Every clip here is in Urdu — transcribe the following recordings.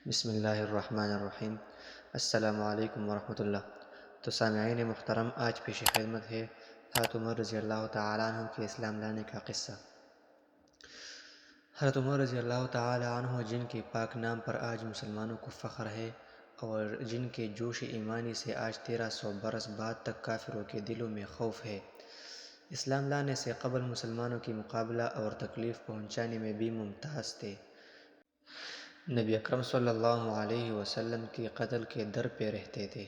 بسم اللہ الرحمن الرحیم۔ السلام علیکم ورحمۃ اللہ۔ تو سامعین محترم، آج پیش خدمت ہے حضرت عمر رضی اللہ تعالیٰ عنہ کے اسلام لانے کا قصہ۔ حضرت عمر رضی اللہ تعالیٰ عنہ جن کے پاک نام پر آج مسلمانوں کو فخر ہے اور جن کے جوش ایمانی سے آج 1300 برس بعد تک کافروں کے دلوں میں خوف ہے، اسلام لانے سے قبل مسلمانوں کی مقابلہ اور تکلیف پہنچانے میں بھی ممتاز تھے۔ نبی اکرم صلی اللہ علیہ وسلم کے قتل کے در پہ رہتے تھے۔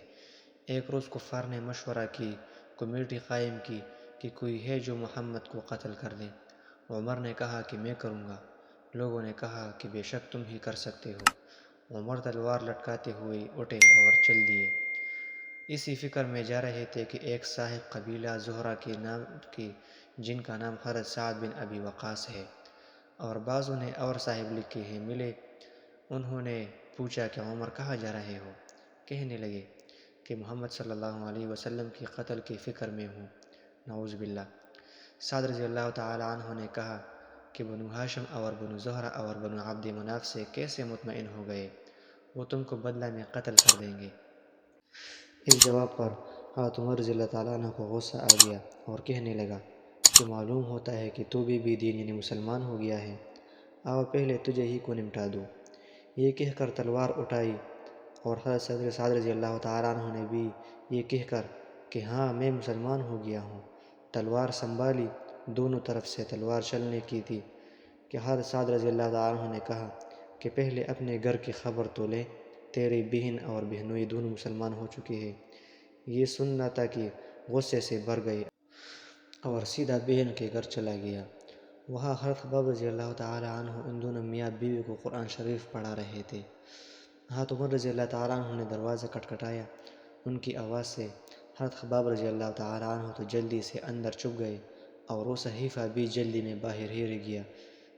ایک روز کفار نے مشورہ کی، کمیٹی قائم کی کہ کوئی ہے جو محمد کو قتل کر دے۔ عمر نے کہا کہ میں کروں گا۔ لوگوں نے کہا کہ بے شک تم ہی کر سکتے ہو۔ عمر تلوار لٹکاتے ہوئے اٹھے اور چل دیے۔ اسی فکر میں جا رہے تھے کہ ایک صاحب قبیلہ زہرہ کے نام کی، جن کا نام حضرت سعد بن ابی وقاص ہے، اور بعضوں نے اور صاحب لکھے ہیں، ملے۔ انہوں نے پوچھا کہ عمر کہاں جا رہے ہو؟ کہنے لگے کہ محمد صلی اللہ علیہ وسلم کے قتل کی فکر میں ہوں۔ نعوذ باللہ۔ سعد رضی اللہ تعالیٰ عنہ نے کہا کہ بنو ہاشم اور بنو زہرہ اور بنو عبد مناف سے کیسے مطمئن ہو گئے؟ وہ تم کو بدلہ میں قتل کر دیں گے۔ اس جواب پر حضرت عمر رضی اللہ تعالیٰ عنہ کو غصہ آ گیا اور کہنے لگا کہ معلوم ہوتا ہے کہ تو بھی دین یعنی مسلمان ہو گیا ہے۔ آؤ پہلے تجھے ہی کو نمٹا دو۔ یہ کہہ کر تلوار اٹھائی، اور حضرت سعد رضی اللہ تعالیٰ عنہ نے بھی یہ کہہ کر کہ ہاں میں مسلمان ہو گیا ہوں، تلوار سنبھالی۔ دونوں طرف سے تلوار چلنے کی تھی کہ حضرت سعد رضی اللہ تعالیٰ عنہ نے کہا کہ پہلے اپنے گھر کی خبر تو لے، تیری بہن اور بہنوئی دونوں مسلمان ہو چکے ہیں۔ یہ سننا تھا کہ غصے سے بھر گئے اور سیدھا بہن کے گھر چلا گیا۔ وہاں حضرت خباب رضی اللہ تعالیٰ عنہ ان دونوں میاں بیوی کو قرآن شریف پڑھا رہے تھے۔ حضرت عمر رضی اللہ تعالیٰ عنہ نے دروازہ کھٹکھٹایا۔ ان کی آواز سے حضرت خباب رضی اللہ تعالیٰ عنہ تو جلدی سے اندر چھپ گئے، اور وہ صحیفہ بھی جلدی میں باہر ہی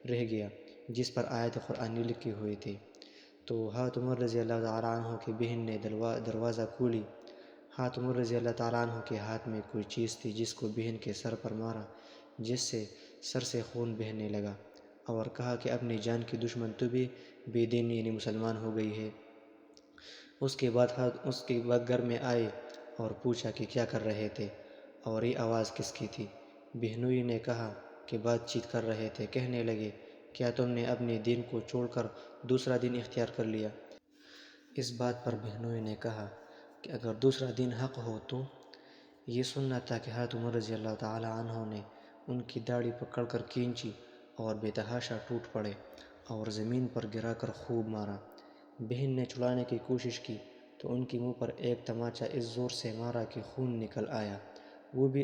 رہ گیا جس پر آیت قرآنی لکھی ہوئی تھی۔ تو حضرت عمر رضی اللہ تعالیٰ عنہ کی بہن نے دروازہ کھولی۔ حضرت عمر رضی اللہ تعالیٰ عنہ کے ہاتھ میں کوئی چیز تھی جس کو بہن کے سر پر مارا، جس سے سر سے خون بہنے لگا، اور کہا کہ اپنی جان کی دشمن تو بھی بے دین یعنی مسلمان ہو گئی ہے۔ اس کے بعد گھر میں آئے اور پوچھا کہ کیا کر رہے تھے اور یہ آواز کس کی تھی؟ بہنوئی نے کہا کہ بات چیت کر رہے تھے۔ کہنے لگے کیا تم نے اپنے دین کو چھوڑ کر دوسرا دین اختیار کر لیا؟ اس بات پر بہنوئی نے کہا کہ اگر دوسرا دین حق ہو تو؟ یہ سننا تھا کہ حضرت عمر رضی اللہ تعالیٰ عنہ نے ان کی داڑھی پکڑ کر کھینچی اور بے تحاشا ٹوٹ پڑے اور زمین پر گرا کر خوب مارا۔ بہن نے چھڑانے کی کوشش کی تو ان کے منہ پر ایک تماچا اس زور سے مارا کہ خون نکل آیا۔ وہ بھی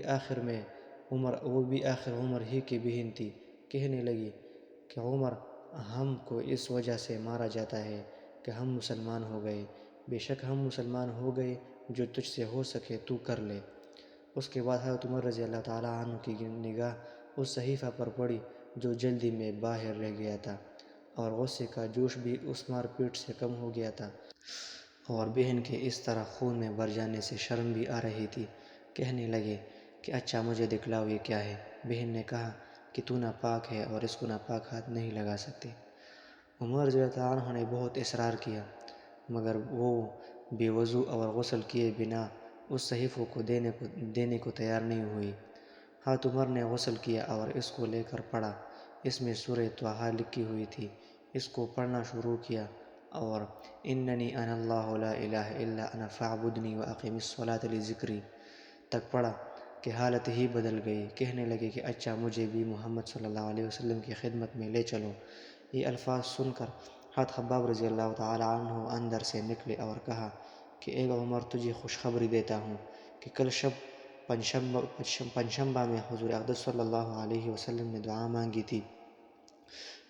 آخر عمر ہی کی بہن تھی۔ کہنے لگی کہ عمر، ہم کو اس وجہ سے مارا جاتا ہے کہ ہم مسلمان ہو گئے۔ بے شک ہم مسلمان ہو گئے، جو تجھ سے ہو سکے تو کر لے۔ اس کے بعد حضرت عمر رضی اللہ تعالیٰ عنہ کی نگاہ اس صحیفہ پر پڑی جو جلدی میں باہر رہ گیا تھا، اور غصے کا جوش بھی اس مار پیٹ سے کم ہو گیا تھا، اور بہن کے اس طرح خون میں بھر جانے سے شرم بھی آ رہی تھی۔ کہنے لگے کہ اچھا مجھے دکھلاؤ یہ کیا ہے؟ بہن نے کہا کہ تو ناپاک ہے اور اس کو ناپاک ہاتھ نہیں لگا سکتے۔ عمر رضی اللہ عنہ نے بہت اصرار کیا، مگر وہ بے وضو اور غسل کیے بنا اس صحیفوں کو دینے کو تیار نہیں ہوئی۔ حضرت عمر نے غسل کیا اور اس کو لے کر پڑھا۔ اس میں سورہ طٰہٰ لکھی ہوئی تھی۔ اس کو پڑھنا شروع کیا اور اننی انا اللہ لا الہ الا انا فاعبدنی واقم الصلاۃ لذکری تک پڑھا کہ حالت ہی بدل گئی۔ کہنے لگے کہ اچھا مجھے بھی محمد صلی اللہ علیہ وسلم کی خدمت میں لے چلو۔ یہ الفاظ سن کر حضرت خباب رضی اللہ تعالیٰ عنہ اندر سے نکلے اور کہا کہ اے عمر، تجھے خوشخبری دیتا ہوں کہ کل شب پنجشنبہ میں حضور اقدس صلی اللہ علیہ وسلم نے دعا مانگی تھی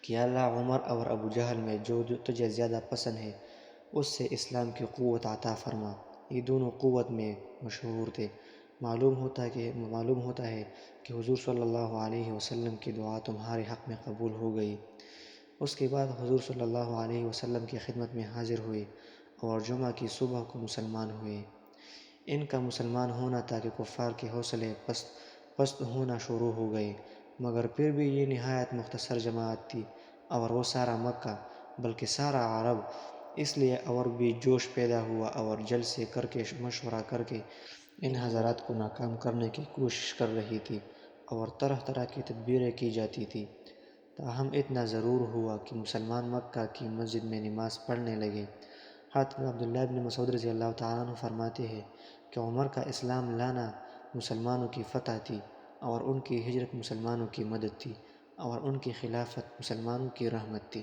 کہ اللہ عمر اور ابو جہل میں جو تجھے زیادہ پسند ہے اس سے اسلام کی قوت عطا فرما۔ یہ دونوں قوت میں مشہور تھے۔ معلوم ہوتا ہے کہ حضور صلی اللہ علیہ وسلم کی دعا تمہارے حق میں قبول ہو گئی۔ اس کے بعد حضور صلی اللہ علیہ وسلم کی خدمت میں حاضر ہوئے اور جمعہ کی صبح کو مسلمان ہوئے۔ ان کا مسلمان ہونا تھا کہ کفار کے حوصلے پست ہونا شروع ہو گئے، مگر پھر بھی یہ نہایت مختصر جماعت تھی، اور وہ سارا مکہ بلکہ سارا عرب اس لیے اور بھی جوش پیدا ہوا اور جلسے کر کے مشورہ کر کے ان حضرات کو ناکام کرنے کی کوشش کر رہی تھی اور طرح طرح کی تدبیریں کی جاتی تھی۔ تاہم اتنا ضرور ہوا کہ مسلمان مکہ کی مسجد میں نماز پڑھنے لگے۔ حضرت عبداللہ بن مسعود رضی اللہ تعالیٰ عنہ فرماتے ہیں کہ عمر کا اسلام لانا مسلمانوں کی فتح تھی، اور ان کی ہجرت مسلمانوں کی مدد تھی، اور ان کی خلافت مسلمانوں کی رحمت تھی۔